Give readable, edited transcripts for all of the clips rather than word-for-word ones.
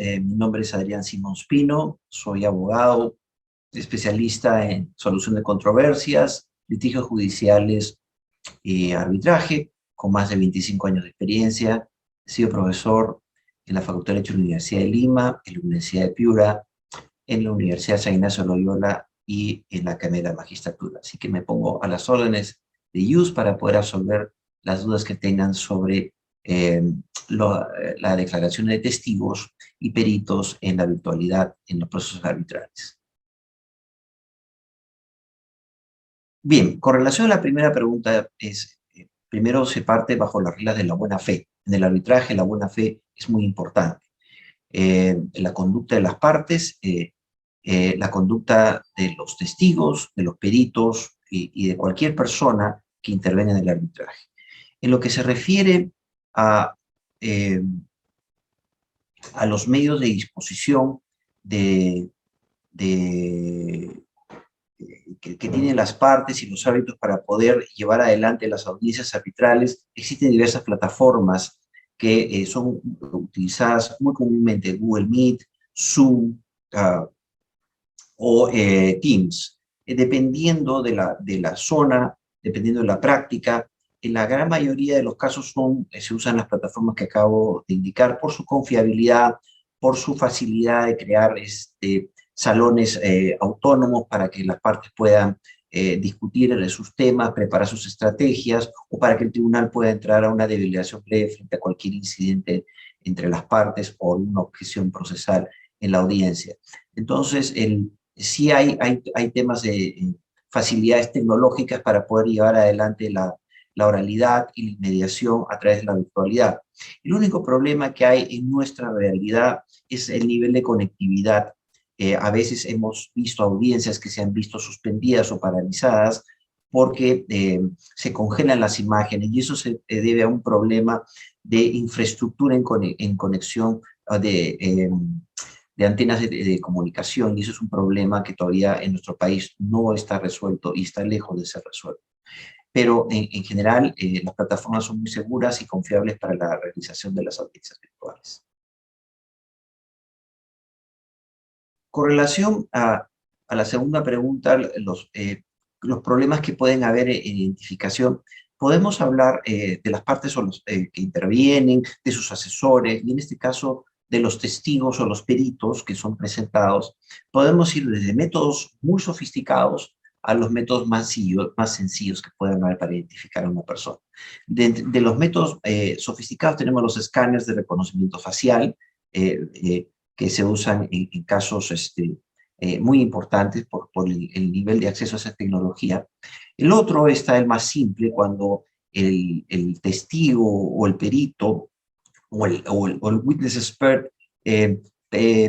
Mi nombre es Adrián Simón Spino, soy abogado, especialista en solución de controversias, litigios judiciales y arbitraje, con más de 25 años de experiencia. He sido profesor en la Facultad de Derecho de la Universidad de Lima, en la Universidad de Piura, en la Universidad San Ignacio de Loyola y en la Academia de la Magistratura. Así que me pongo a las órdenes de IUS para poder resolver las dudas que tengan sobre eh, la declaración de testigos y peritos en la virtualidad en los procesos arbitrales. Bien, con relación a la primera pregunta, primero se parte bajo las reglas de la buena fe. En el arbitraje la buena fe es muy importante. La conducta de las partes, la conducta de los testigos, de los peritos y de cualquier persona que intervenga en el arbitraje. En lo que se refiere a, eh, a los medios de disposición de que tienen las partes y los árbitros para poder llevar adelante las audiencias arbitrales, existen diversas plataformas que son utilizadas muy comúnmente, Google Meet, Zoom o Teams. Dependiendo de la zona, dependiendo de la práctica, en la gran mayoría de los casos se usan las plataformas que acabo de indicar por su confiabilidad, por su facilidad de crear salones autónomos para que las partes puedan discutir sus temas, preparar sus estrategias, o para que el tribunal pueda entrar a una deliberación breve frente a cualquier incidente entre las partes o una objeción procesal en la audiencia. Entonces, sí hay temas de facilidades tecnológicas para poder llevar adelante la oralidad y la inmediación a través de la virtualidad. El único problema que hay en nuestra realidad es el nivel de conectividad. A veces hemos visto audiencias que se han visto suspendidas o paralizadas porque se congelan las imágenes, y eso se debe a un problema de infraestructura en conexión de antenas de comunicación, y eso es un problema que todavía en nuestro país no está resuelto y está lejos de ser resuelto. Pero en general, las plataformas son muy seguras y confiables para la realización de las audiencias virtuales. Con relación a la segunda pregunta, los problemas que pueden haber en identificación, podemos hablar de las partes o que intervienen, de sus asesores, y en este caso de los testigos o los peritos que son presentados. Podemos ir desde métodos muy sofisticados a los métodos más sencillos que puedan haber para identificar a una persona. De los métodos sofisticados tenemos los escáneres de reconocimiento facial, que se usan en casos muy importantes por el nivel de acceso a esa tecnología. El otro está el más simple, cuando el testigo o el perito o el witness expert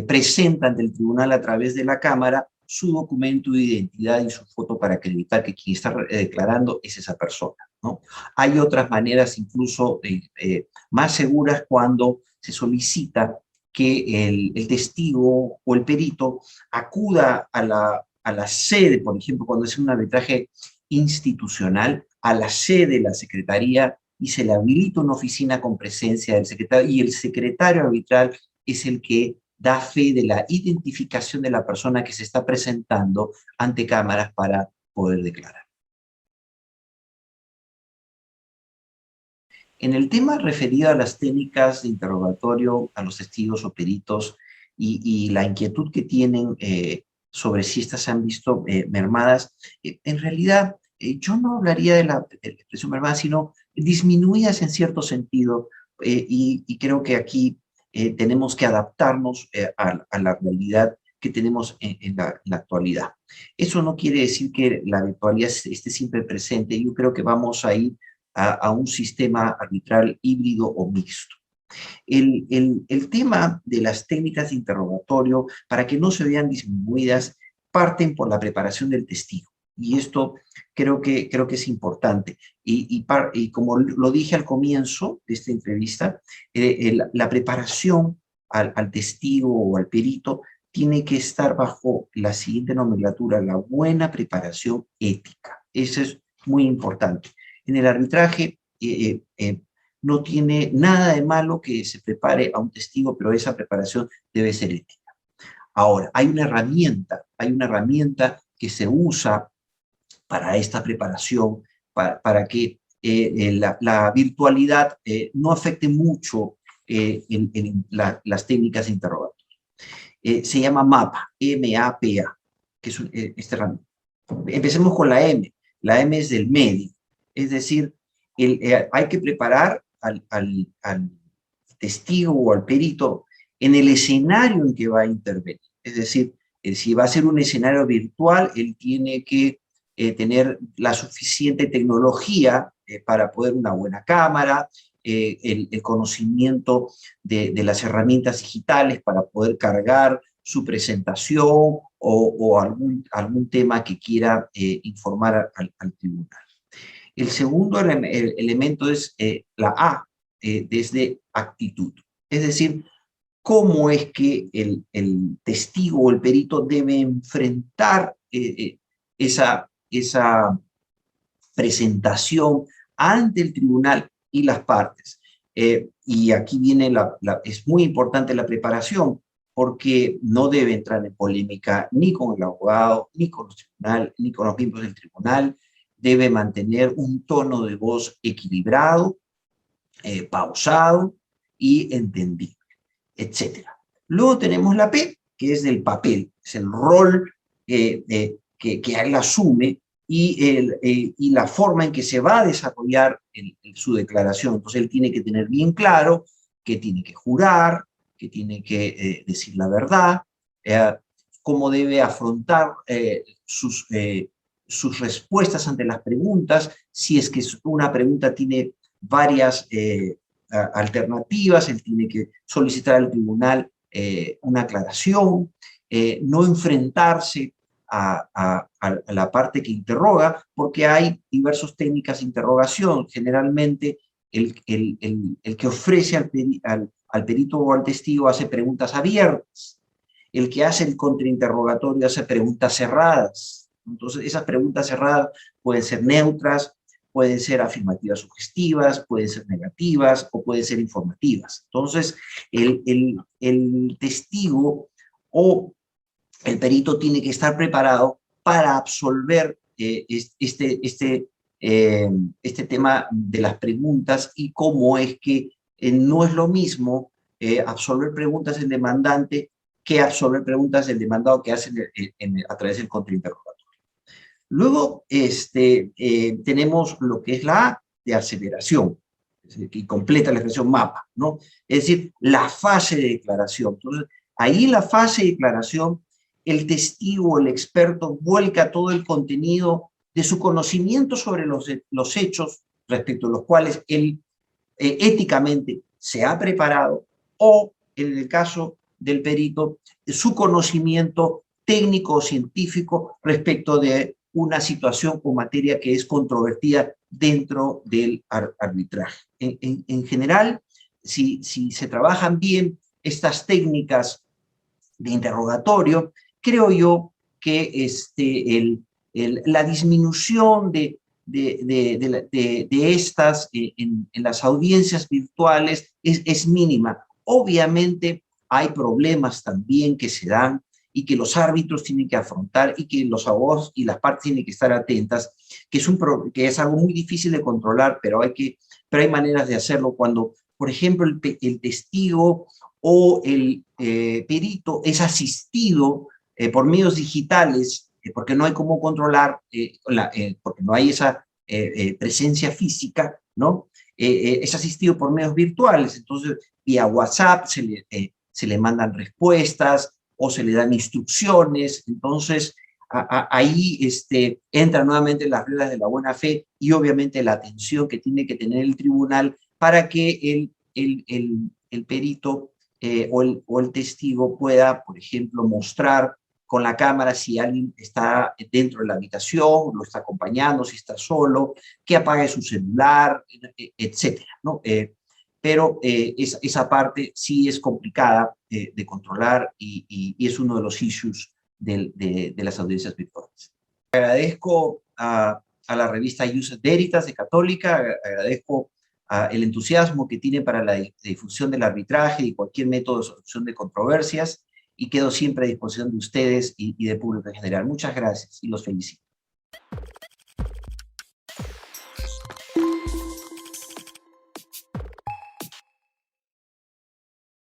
presenta ante el tribunal a través de la cámara su documento de identidad y su foto para acreditar que quien está declarando es esa persona, ¿no? Hay otras maneras incluso más seguras cuando se solicita que el testigo o el perito acuda a la sede, por ejemplo, cuando es un arbitraje institucional, a la sede de la Secretaría, y se le habilita una oficina con presencia del secretario, y el secretario arbitral es el que da fe de la identificación de la persona que se está presentando ante cámaras para poder declarar. En el tema referido a las técnicas de interrogatorio a los testigos o peritos y la inquietud que tienen sobre si estas se han visto mermadas, en realidad yo no hablaría de la expresión mermada, sino disminuidas en cierto sentido, y creo que aquí tenemos que adaptarnos a la realidad que tenemos en la actualidad. Eso no quiere decir que la virtualidad esté siempre presente. Yo creo que vamos a ir a un sistema arbitral híbrido o mixto. El tema de las técnicas de interrogatorio, para que no se vean disminuidas, parten por la preparación del testigo. Y esto creo que es importante. Y como lo dije al comienzo de esta entrevista, la preparación al testigo o al perito tiene que estar bajo la siguiente nomenclatura: la buena preparación ética. Eso es muy importante. En el arbitraje no tiene nada de malo que se prepare a un testigo, pero esa preparación debe ser ética. Ahora, hay una herramienta que se usa para esta preparación, para que la virtualidad no afecte mucho las técnicas de interrogatorio. Se llama MAPA, M-A-P-A, que es esta herramienta. Empecemos con la M. La M es del medio. Es decir, hay que preparar al testigo o al perito en el escenario en que va a intervenir. Es decir, si va a ser un escenario virtual, él tiene que tener la suficiente tecnología para poder una buena cámara, el conocimiento de las herramientas digitales para poder cargar su presentación o algún tema que quiera informar al tribunal. El segundo elemento es la A, desde actitud. Es decir, cómo es que el testigo o el perito debe enfrentar esa presentación ante el tribunal y las partes. Y aquí viene es muy importante la preparación, porque no debe entrar en polémica ni con el abogado, ni con los tribunales, ni con los miembros del tribunal. Debe mantener un tono de voz equilibrado, pausado y entendible, etc. Luego tenemos la P, que es del papel, es el rol que él asume y la forma en que se va a desarrollar su declaración. Entonces él tiene que tener bien claro que tiene que jurar, que tiene que decir la verdad, cómo debe afrontar sus respuestas ante las preguntas, si es que una pregunta tiene varias alternativas, él tiene que solicitar al tribunal una aclaración, no enfrentarse a la parte que interroga, porque hay diversas técnicas de interrogación. Generalmente el que ofrece al perito o al testigo hace preguntas abiertas, el que hace el contrainterrogatorio hace preguntas cerradas. Entonces, esas preguntas cerradas pueden ser neutras, pueden ser afirmativas sugestivas, pueden ser negativas o pueden ser informativas. Entonces, el testigo o el perito tiene que estar preparado para absolver este tema de las preguntas y cómo es que no es lo mismo absolver preguntas del demandante que absolver preguntas del demandado que hacen a través del contrainterrogatorio. Luego tenemos lo que es la A de aceleración, que completa la expresión mapa, ¿no? Es decir, la fase de declaración. Entonces, ahí en la fase de declaración, el testigo, el experto, vuelca todo el contenido de su conocimiento sobre los hechos respecto a los cuales él éticamente se ha preparado, o en el caso del perito, su conocimiento técnico o científico respecto de una situación o materia que es controvertida dentro del arbitraje. En general, si se trabajan bien estas técnicas de interrogatorio, creo yo que la disminución de estas en las audiencias virtuales es mínima. Obviamente hay problemas también que se dan y que los árbitros tienen que afrontar y que los abogados y las partes tienen que estar atentas, que es algo muy difícil de controlar, pero hay maneras de hacerlo cuando, por ejemplo, el testigo o el perito es asistido por medios digitales, porque no hay cómo controlar, porque no hay esa presencia física, ¿no? Es asistido por medios virtuales, entonces vía WhatsApp se le mandan respuestas o se le dan instrucciones, entonces ahí entran nuevamente las reglas de la buena fe y obviamente la atención que tiene que tener el tribunal para que el perito o el testigo pueda, por ejemplo, mostrar con la cámara si alguien está dentro de la habitación, lo está acompañando, si está solo, que apague su celular, etcétera, ¿no? Pero esa parte sí es complicada de controlar y es uno de los issues de las audiencias virtuales. Agradezco a la revista Ius Veritas de Católica, agradezco el entusiasmo que tiene para la difusión del arbitraje y cualquier método de solución de controversias, y quedo siempre a disposición de ustedes y del público en general. Muchas gracias y los felicito.